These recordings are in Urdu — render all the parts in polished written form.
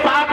7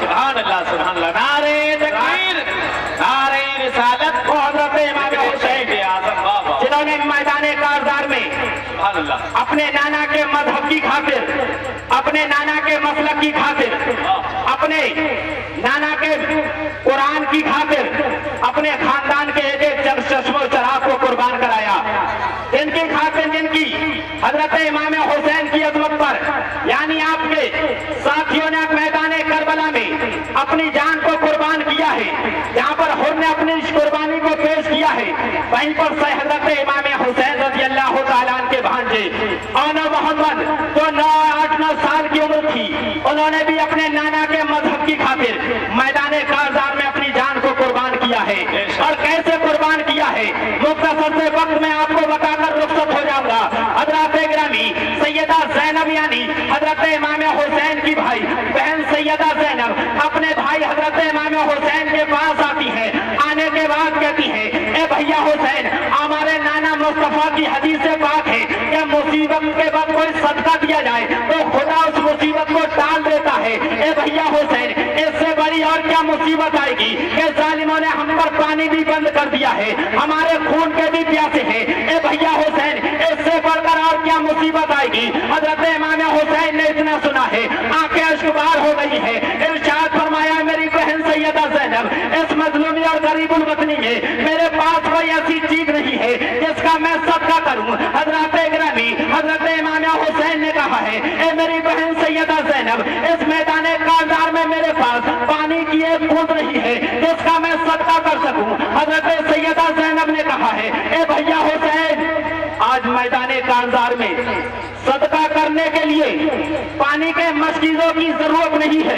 سبحان اللہ سبحان اللہ، نعرہ تکبیر، نعرہ رسالت، کو حضرت امام حسین جنہوں نے میدان کارزار میں سبحان اللہ، اپنے نانا کے مذہب کی خاطر، اپنے نانا کے مسلک کی خاطر، اپنے نانا کے قرآن کی خاطر، اپنے خاندان کے ایک ایک چشم و چراغ کو قربان کرایا. ان کی خاطر جن کی حضرت امام حسین کی عظمت پر یعنی آپ کے ساتھیوں نے میدان کربلا میں اپنی جان کو قربان کیا ہے، یہاں پر حر نے اپنی اس قربانی کو پیش کیا ہے، وہیں پر سے حضرت امام حسین رضی اللہ تعالیٰ عنہ کے بھانجے آنا محمد جو 8-9 سال کی عمر تھی، انہوں نے بھی اپنے نانا کے مذہب کی خاطر میدان کارزار میں اپنی جان کو قربان کیا ہے. اور کیسے قربان کیا ہے مختصر سے وقت میں آپ کو بتا کر رخصت ہو جاؤں گا. حضرت گرامی سیدہ زینب یعنی حضرت امام حسین کی بھائی بہن سیدہ زینب اپنے بھائی حضرت امام حسین کے پاس آتی ہے. آنے کے بعد کہتی ہے اے بھیا حسین، ہمارے نانا مصطفیٰ کی حدیث پاک ہے کہ مصیبت کے بعد کوئی صدقہ دیا جائے تو خدا اس مصیبت کو ٹال دیتا ہے. اے بھیا حسین، اس سے بڑی اور کیا مصیبت آئے گی کہ ظالموں نے ہم پر پانی بھی بند کر دیا ہے، ہمارے خون کے بھی پیاسے ہیں. اے بھیا حسین، اس سے بڑھ کر اور کیا مصیبت آئے گی؟ حضرت امام حسین نے اتنا سنا ہے، آنکھیں اشکبار ہو گئی ہے. ارشاد فرمایا میری بہن سیدہ زینب، اس مظلومی اور غریب الوطنی میں میرے پاس کوئی ایسی چیز نہیں ہے جس کا میں صدقہ کروں. حضرت گرامی حضرت امام حسین نے کہا ہے اے میری بہن سیدہ زینب، اس میدان کارزار میں میرے پاس پانی کی ایک بوند نہیں ہے جس کا میں صدقہ کر سکوں. حضرت سیدہ زینب نے کہا ہے اے بھیا حسین، آج میدان کارزار میں صدقہ کرنے کے لیے پانی کے مشکیزوں کی ضرورت نہیں ہے.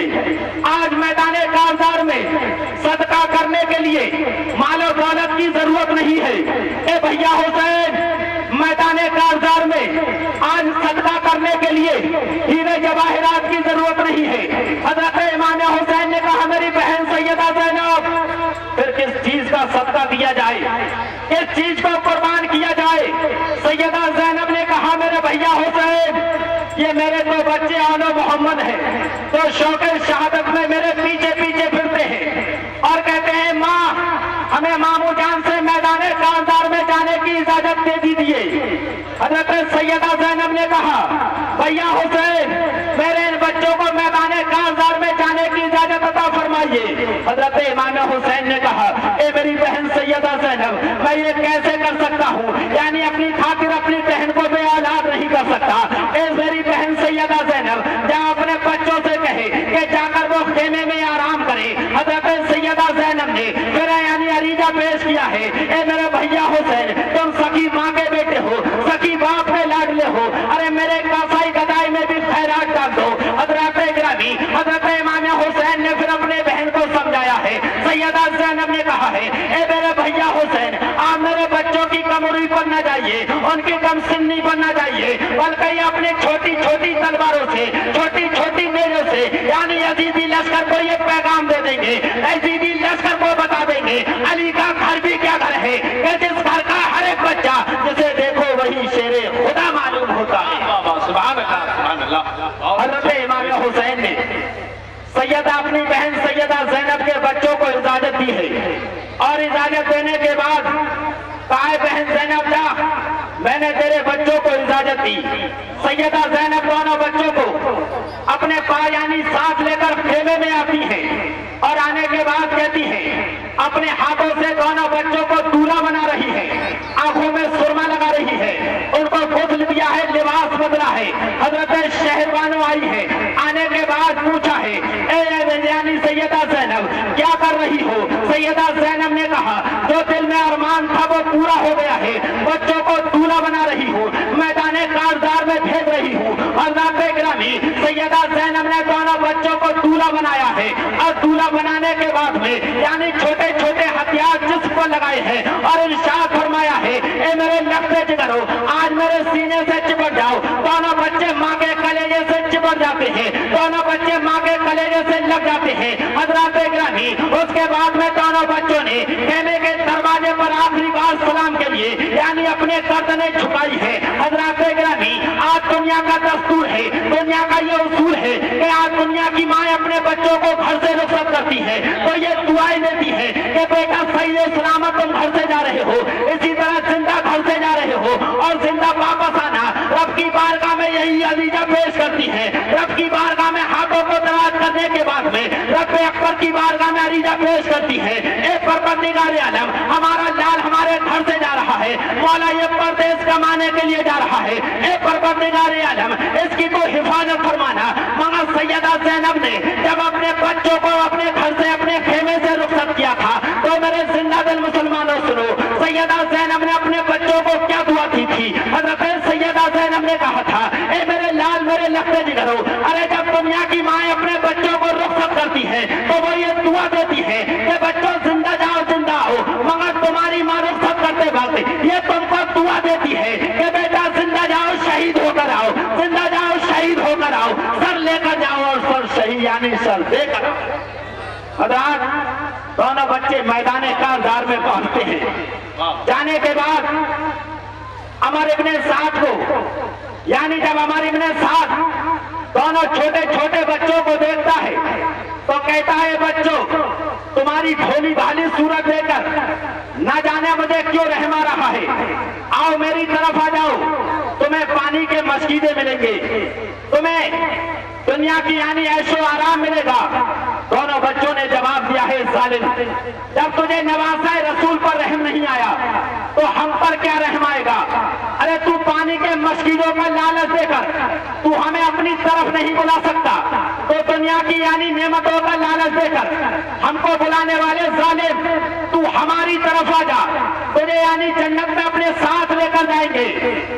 آج میدان کارزار میں صدقہ کرنے کے لیے مال و دولت کی ضرورت نہیں ہے. اے بھیا حسین، میدان کارزار میں آج صدقہ کرنے کے لیے ہیرے جواہرات کی ضرورت نہیں ہے. حضرت امام حسین نے کہا میری بہن سیدہ زینب، پھر کس چیز کا صدقہ دیا جائے، کس چیز کو قربان کیا جائے؟ سیدہ زینب نے کہا میرے بھیا حسین، یہ میرے دو بچے آن و محمد ہیں تو شوق شہادت میں میرے پیچھے پیچھے پھرتے ہیں اور کہتے ہیں ماں ہمیں ماموں جان سے میدان کارزار میں جانے کی اجازت دے دیجیے. حضرت سیدہ زینب نے کہا بھیا حسین، میرے ان بچوں کو میدان کارزار میں جانے کی اجازت عطا فرمائیے. حضرت امام حسین نے کہا اے میری بہن سیدہ زینب، میں یہ کیسے کر سکتا ہوں؟ یعنی اپنی خاطر اپنی بہن کو بے اولاد نہیں کر سکتا. اے میری بہن سیدہ زینب، جہاں اپنے بچوں سے کہے کہ جا کر وہ خیمے میں آرام کرے. حضرت سیدہ زینب نے پھر یعنی عریضہ پیش کیا ہے اے میرے بھیا حسین، تم سخی ماں کے بیٹے ہو، سخی باپ کے لاڈلے ہو، ارے میرے کاسائی گدائی میں بھی خیرات ڈال دو. حضرت گرامی حضرت امام حسین نے پھر اپنے بہن کو سمجھایا ہے. سیدہ زینب نے کہا ہے اے میرے بھیا حسین، آپ میرے بچوں کی کمری پر نہ جائیے، ان کی کم سنی پر نہ جائیے، بلکہ اپنے چھوٹی چھوٹی تلواروں سے، چھوٹی چھوٹی نیزوں سے یعنی یزیدی لشکر کو یہ پیغام دے دیں گے، یزیدی لشکر کو بتا دیں گے علی کا گھر بھی کیا گھر ہے کہ جس گھر کا ہر ایک بچہ جسے دیکھو وہی شیر خدا معلوم ہوتا ہے. سبحان اللہ سبحان اللہ. حضرت امام حسین نے سیدہ اپنی بہن سیدہ زینب کے بچوں کو اجازت دی ہے اور اجازت دینے کے بعد کہا بہن زینب جا، میں نے تیرے بچوں کو اجازت دی. سیدہ زینب دونوں بچوں کو اپنے پاس یعنی ساتھ لے کر خیمے میں آتی ہے اور آنے کے بعد کہتی ہے اپنے ہاتھوں سے دونوں بچوں کو دولہا بنا رہی ہے، آنکھوں میں سرما لگا رہی ہے، ان کو غسل دیا ہے، لباس بدلا ہے. حضرت شہروانو آئی ہے، آنے کے بعد پوچھا ہے اے یعنی سیدہ زینب کیا کر رہی ہو؟ سیدہ زینب نے کہا جو دل میں ارمان تھا وہ پورا ہو گیا ہے، بچوں کو دولہا بنا رہی ہوں، میدان کارزار میں بھیج رہی ہوں. حضرت گرامی سیدہ زینب نے دونوں بچوں کو دولہا بنایا ہے اور دولہا بنانے کے بعد میں یعنی چھوٹے چھوٹے ہتھیار جسم کو لگائے ہیں اور ارشاد فرمایا ہے اے میرے لفظ جگرو، آج میرے سینے سے چپٹ جاؤ. دونوں بچے ماں کے کلیجے سے چپٹ جاتے ہیں، دونوں بچے ماں کے کلیجے سے لگ جاتے ہیں. حضرت گرامی اس کے بعد میں دونوں بچوں نے خیمے کے دروازے پر آخری بار سلام کے لیے یعنی اپنے گردنیں جھکائی ہے. حضرت گرامی آج تم دنیا کا دستور ہے, دنیا کا یہ اصول ہے کہ آج دنیا کی ماں اپنے بچوں کو گھر سے رخصت کرتی ہے تو یہ دعائیں دیتی ہے کہ بیٹا صحیح سلامت تم گھر سے جا رہے ہو, اسی طرح زندہ گھر سے جا رہے ہو اور زندہ واپس آنا. رب کی بارگاہ میں یہی عریضہ پیش کرتی ہے, رب کی بارگاہ میں ہاتھوں کو دراز کرنے کے بعد میں رب اکبر کی بارگاہ میں عریضہ پیش کرتی ہے, اے پروردگار عالم ہمارا لال ہمارے گھر سے جا رہا ہے, مولا یہ پردیس کمانے کے لیے جا رہا ہے, اے پروردگار عالم اس کی تو حفاظت فرمانا. مگر سیدہ زینب نے جب اپنے بچوں کو اپنے گھر سے اپنے خیمے سے رخصت کیا تھا تو میرے زندہ دل مسلمانوں سنو, سیدہ زینب نے اپنے بچوں کو کیا دعا کی تھی. حضرت سیدہ زینب نے کہا تھا, اے میرے لال میرے لختے جگرو, ارے جب دنیا کی ماں اپنے بچوں کو رخصت کرتی ہے تو وہ یہ دعا دیتی ہے کہ بچوں زندہ جاؤ زندہ ہو, مگر تمہاری ماں رخصت کرتے وقت یہ تم کو دعا دیتی ہے کہ بیٹا زندہ جاؤ شہید ہو کر آؤ, زندہ جاؤ شہید ہو کر آؤ, سر لے کر جاؤ اور سر شہید یعنی سر دے کر آؤ. حضرات دونوں بچے میدان کارزار میں پہنچتے ہیں. جانے کے بعد عمر ابن سعد کو یعنی جب عمر ابن سعد دونوں چھوٹے چھوٹے بچوں کو دیکھتا ہے تو کہتا ہے, بچوں تمہاری بھولی بھالی صورت دے کر نہ جانے مجھے کیوں رحم آ رہا ہے, آؤ میری طرف آ جاؤ, تمہیں پانی کے مسجدیں ملیں گے, تمہیں دنیا کی یعنی عیش و آرام ملے گا. دونوں بچوں نے جواب دیا ہے, ظالم جب تجھے نواسہ رسول پر رحم نہیں آیا تو ہم پر کیا رحم آئے گا. ارے تو پانی کے مسجدوں کا لالچ دے کر تو ہمیں اپنی طرف نہیں بلا سکتا, تو دنیا کی یعنی نعمتوں کا لالچ دے کر ہم کو بلانے والے ظالم تو ہماری طرف آ جا, تجھے یعنی جنت میں اپنے ساتھ لے کر جائیں گے,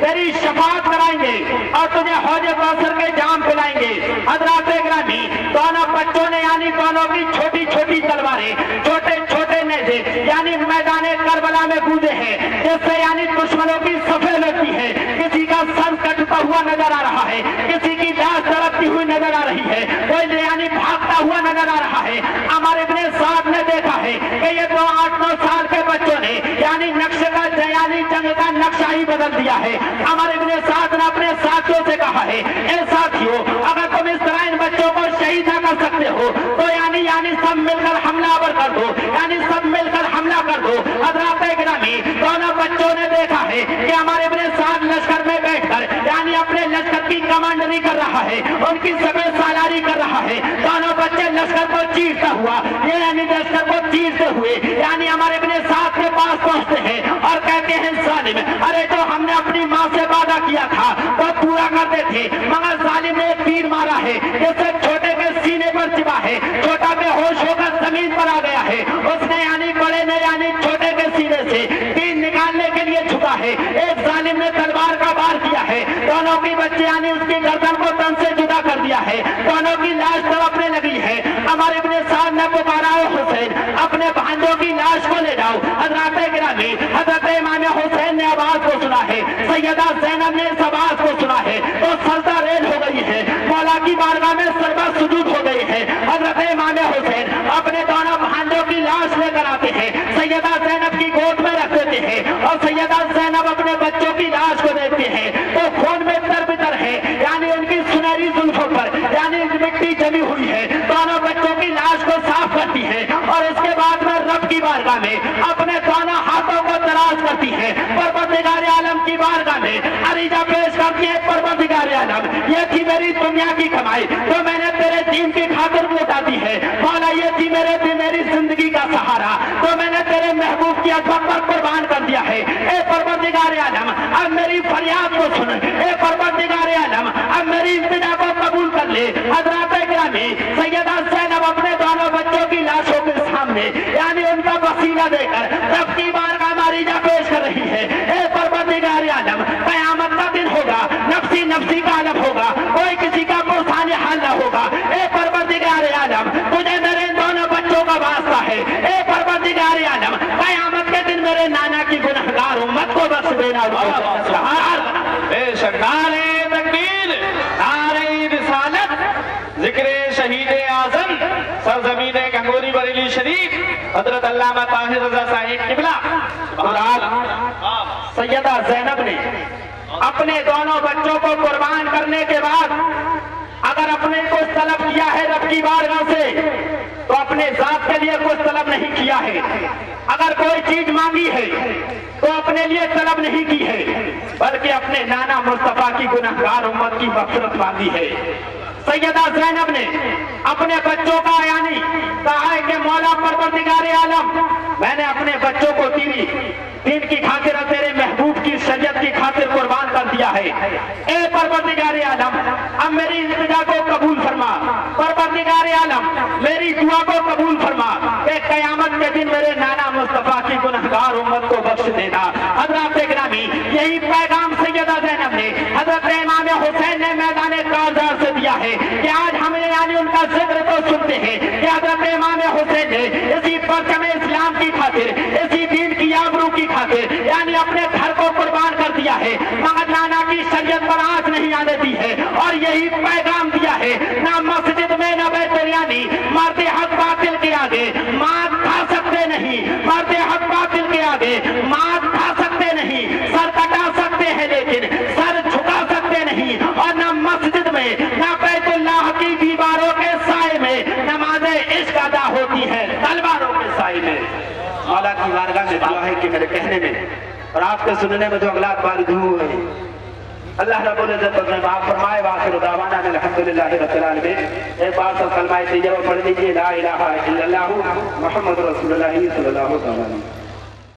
تیری شفاعت کرائیں گے اور تجھے حوض کوثر کے جام پلائیں گے. حضرات گرامی دونوں بچوں نے یعنی دونوں کی چھوٹی چھوٹی تلواریں, چھوٹے چھوٹے نیزے یعنی میدان کربلا میں گوزے ہیں, جس سے یعنی دشمنوں کی صفیں لگتی ہے, کسی کا سر کٹتا ہوا نظر آ رہا ہے, کسی کی لاش تڑپتی ہوئی نظر آ رہی ہے, کوئی یعنی بھاگتا ہوا نظر آ رہا ہے. ہمارے ابن سعد نے دیکھا ہے کہ یہ 8-9 سال کے بچوں نے یعنی نقشے کا یعنی جنگ کا نقشہ ہی بدل دیا ہے. ہمارے ابن سعد نے اپنے ساتھیوں سے کہا ہے, اے ساتھیوں اگر تم اس طرح ان بچوں کو شہید نہ کر سکتے ہو تو یعنی سب مل کر حملہ آور کر دو, یعنی سب مل کر حملہ کر دو. حضرات گرامی دونوں بچوں نے دیکھا ہے کہ ہمارے ابن سعد لشکر میں بیٹھ کر یعنی اپنے لشکر کی کمانڈری کر رہا ہے, ان کی سبیں سالاری کر رہا ہے. دونوں بچے لشکر کو چیرتا ہوا یعنی لشکر کو چیرتے ہوئے یعنی ہمارے ابن سعد کے پاس پہنچتے ہیں اور کہتے ہیں, ظالم ارے جو ہم نے اپنی ماں سے وعدہ کیا تھا وہ پورا کرتے تھے, مگر ظالم نے ایک تیر مارا ہے جس سے چھوٹے کے سینے پر چبھا ہے, چھوٹا بے ہوش ہو کر زمین پر آ گیا ہے. اس نے یعنی بڑے نے یعنی چھوٹے کے سینے سے تیر نکالنے کے لیے جھکا ہے, ایک ظالم نے تلوار کا وار کیا ہے, دونوں کی بچے یعنی اس کی گردن کو تن سے جدا کر دیا ہے, دونوں کی لاش تڑپنے لگی ہے. ہمارے ابن سعد نے پکارا, حسین اپنے بھانجوں کی لاش کو لے جاؤ. حضرات گرامی حضرت امام حسین نے آواز کو سنا ہے, سیدہ زینب نے اس آواز کو سنا ہے تو سجدہ ریز ہو گئی ہے, مولا کی بارگاہ میں سربا سجود ہو گئی ہے. حضرت امام حسین اپنے دونوں بھانجوں کی لاش لے کر آتے ہیں, سیدہ زینب کی گود میں رکھ دیتے ہیں اور سیدہ زینب اپنے بچوں کی لاش کو دیکھتے ہیں تو خون میں تر ہے یعنی ان کی سنہری زلفوں پر یعنی مٹی جمی ہوئی ہے. دونوں بچوں کی لاش کو صاف کرتی ہے اور اس کے بعد میں رب کی بارگاہ میں اپنے دونوں ہاتھوں کو دراز کرتی ہے, پروردگار عالم کی بارگاہ میں عریضہ پیش کرتی ہے, پروردگار عالم یہ تھی میری دنیا کی کمائی تو میں نے تیرے دین کی خاطر لوٹا دی ہے, مولا یہ تھی میری زندگی کا سہارا تو میں نے تیرے محبوب کی عظمت پر قربان کر دیا ہے. اے پروردگار عالم اب میری فریاد کو سن, اے پروردگار عالم اب میری التجا کو قبول کر لے. حضرات گرامی سیدہ زینب اپنے دونوں بچوں کی لاشوں کے سامنے یعنی ان کا وسیلہ دے کر رب کی بارگاہ میں عریضہ پیش کر رہی ہے. اے پروردگار عالم قیامت کا دن ہوگا, نفسی نفسی کا عالم ہوگا, کوئی کسی کا پرسان حال نہ ہوگا. اے پروردگار عالم تجھے میرے دونوں بچوں کا واسطہ ہے, اے پروردگار عالم قیامت کے دن میرے نانا کی گنہگار امت کو بخش دینا. بے شک نعرہ تکبیر, نعرہ رسالت, ذکر شہید اعظم سرزمین گنگوری بریلی شریف حضرت علامہ طاہر رضا صاحب قبلہ. سیدہ زینب نے اپنے دونوں بچوں کو قربان کرنے کے بعد اگر اپنے کچھ طلب کیا ہے رب کی بارگاہ سے تو اپنے ذات کے لیے کچھ طلب نہیں کیا ہے. اگر کوئی چیز مانگی ہے تو اپنے لیے طلب نہیں کی ہے بلکہ اپنے نانا مصطفیٰ کی گنہگار امت کی مغفرت مانگی ہے. سیدہ زینب نے اپنے بچوں کا یعنی کہا ہے کہ مولا پروردگار عالم میں نے اپنے بچوں کو تیری دین کی خاطر تیرے محبوب کی شریعت کی خاطر قربان کر دیا ہے. اے پروردگار عالم اب میری التجا کو قبول فرما. پروردگار عالم میری دعا کو قبول فرما کہ قیامت کے دن میرے نانا مصطفیٰ کی گنہگار امت کو بخش دینا. حضرات گرامی یہی پیغام سیدہ زینب نے حضرت امام حسین نے میدان کارزار سے دیا ہے کہ آج ہم یعنی ان کا ذکر تو سنتے ہیں کہ حضرت امام حسین نے اسی پرچم اسلام کی خاطر اسی دین کی آبرو کی خاطر یعنی اپنے گھر کو قربان کر دیا ہے مگر نانا کی شریعت پر آنچ نہیں آنے دی ہے اور یہی پیغام دیا ہے نہ مسجد میں نہ بیت یعنی مرد حق باطل کے آگے مات کھا سکتے نہیں. مرد حق باطل کے آگے مات کھا سکتے نہیں. سر کٹا سکتے ہیں لیکن سر جھکا سکتے نہیں. اور نہ مسجد میں نہ بیت اللہ کی دیواروں کے سائے میں نماز عشق ادا ہوتی ہے تلواروں کے سائے میں. مولا کی بارگاہ میں دعا ہے کہ میرے کہنے میں اور آپ کے سننے میں جو اغلاط وارد ہوئے اللہ رب العزت اپنے معاف فرمائے. وآخر دعوانا الحمدللہ رب العالمین. ایک بار سب کلمہ طیبہ پڑھ لیجیے لا الہ الا اللہ محمد رسول اللہ صلی اللہ علیہ وسلم.